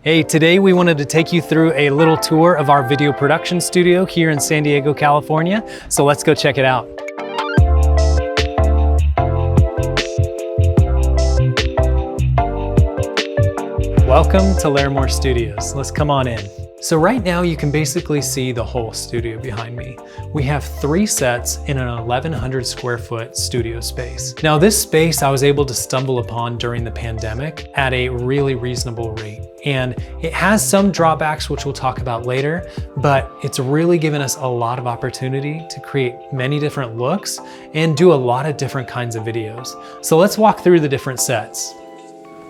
Hey, today we wanted to take you through a little tour of our video production studio here in San Diego, California. So let's go check it out. Welcome to Larimore Studios. Let's come on in. So right now you can basically see the whole studio behind me. We have 3 sets in an 1,100 square foot studio space. Now this space I was able to stumble upon during the pandemic at a really reasonable rate. And it has some drawbacks, which we'll talk about later, but it's really given us a lot of opportunity to create many different looks and do a lot of different kinds of videos. So let's walk through the different sets.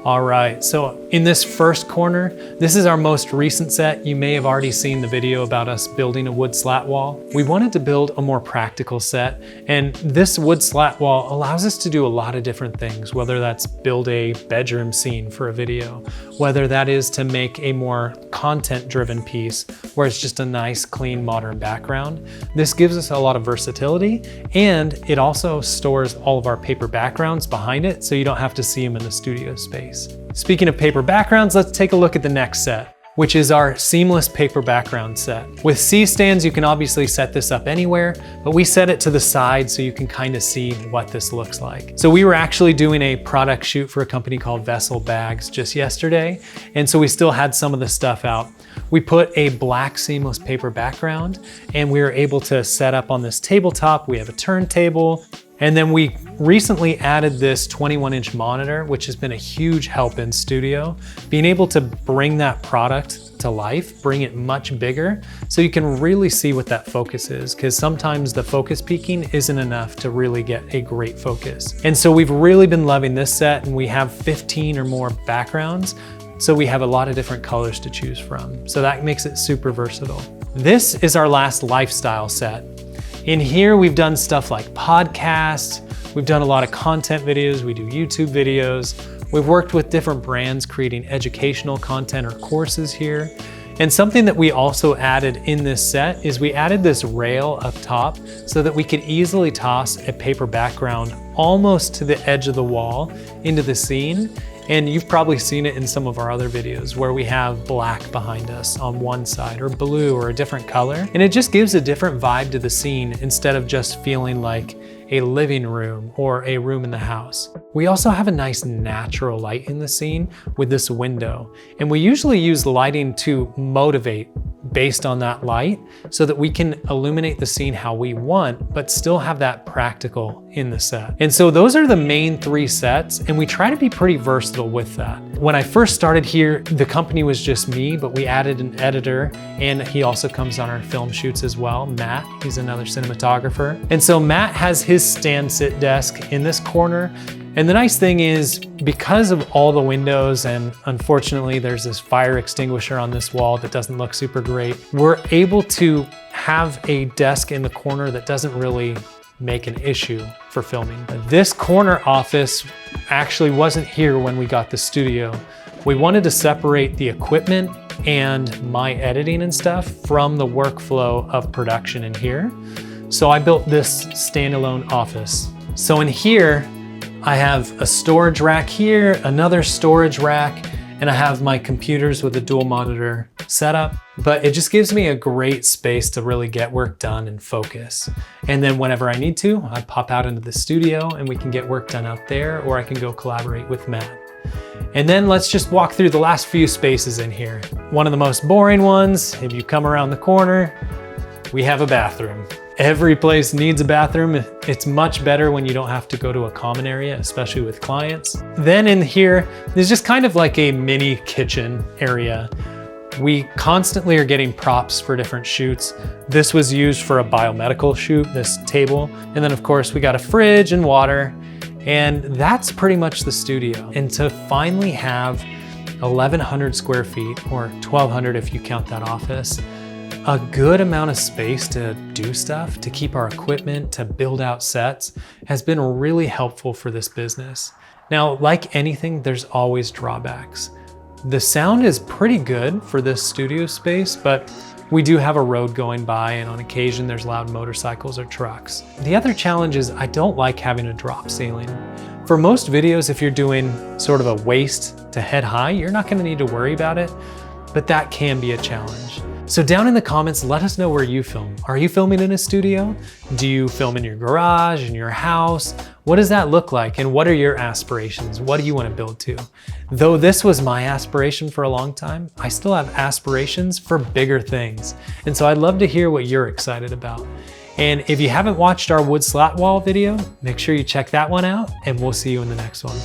All right, so in this first corner, this is our most recent set. You may have already seen the video about us building a wood slat wall. We wanted to build a more practical set, and this wood slat wall allows us to do a lot of different things, whether that's build a bedroom scene for a video, whether that is to make a more content-driven piece where it's just a nice, clean, modern background. This gives us a lot of versatility, and it also stores all of our paper backgrounds behind it, so you don't have to see them in the studio space. Speaking of paper backgrounds, let's take a look at the next set, which is our seamless paper background set. With C-stands, you can obviously set this up anywhere, but we set it to the side so you can kind of see what this looks like. So we were actually doing a product shoot for a company called Vessel Bags just yesterday, and so we still had some of the stuff out. We put a black seamless paper background, and we were able to set up on this tabletop. We have a turntable, and then we recently added this 21-inch monitor, which has been a huge help in studio. Being able to bring that product to life, bring it much bigger, so you can really see what that focus is, because sometimes the focus peaking isn't enough to really get a great focus. And so we've really been loving this set, and we have 15 or more backgrounds, so we have a lot of different colors to choose from. So that makes it super versatile. This is our last lifestyle set. In here, we've done stuff like podcasts, we've done a lot of content videos, we do YouTube videos, we've worked with different brands creating educational content or courses here. And something that we also added in this set is we added this rail up top so that we could easily toss a paper background almost to the edge of the wall into the scene. And you've probably seen it in some of our other videos where we have black behind us on one side or blue or a different color. And it just gives a different vibe to the scene instead of just feeling like a living room or a room in the house. We also have a nice natural light in the scene with this window. And we usually use lighting to motivate based on that light so that we can illuminate the scene how we want, but still have that practical in the set. And so those are the main 3 sets, and we try to be pretty versatile with that. When I first started here, the company was just me, but we added an editor, and he also comes on our film shoots as well, Matt. He's another cinematographer. And so Matt has his stand-sit desk in this corner. And the nice thing is, because of all the windows, and unfortunately there's this fire extinguisher on this wall that doesn't look super great, we're able to have a desk in the corner that doesn't really make an issue for filming. This corner office actually wasn't here when we got the studio. We wanted to separate the equipment and my editing and stuff from the workflow of production in here. So I built this standalone office. So in here, I have a storage rack here, another storage rack, and I have my computers with a dual monitor setup. But it just gives me a great space to really get work done and focus. And then whenever I need to, I pop out into the studio and we can get work done out there, or I can go collaborate with Matt. And then let's just walk through the last few spaces in here. One of the most boring ones, if you come around the corner, we have a bathroom. Every place needs a bathroom. It's much better when you don't have to go to a common area, especially with clients. Then in here, there's just kind of like a mini kitchen area. We constantly are getting props for different shoots. This was used for a biomedical shoot, this table. And then of course we got a fridge and water, and that's pretty much the studio. And to finally have 1,100 square feet, or 1,200 if you count that office, a good amount of space to do stuff, to keep our equipment, to build out sets, has been really helpful for this business. Now, like anything, there's always drawbacks. The sound is pretty good for this studio space, but we do have a road going by, and on occasion there's loud motorcycles or trucks. The other challenge is I don't like having a drop ceiling. For most videos, if you're doing sort of a waist to head high, you're not gonna need to worry about it. but that can be a challenge. So down in the comments, let us know where you film. Are you filming in a studio? Do you film in your garage, in your house? What does that look like? And what are your aspirations? What do you want to build to? Though this was my aspiration for a long time, I still have aspirations for bigger things. And so I'd love to hear what you're excited about. And if you haven't watched our wood slat wall video, make sure you check that one out, and we'll see you in the next one.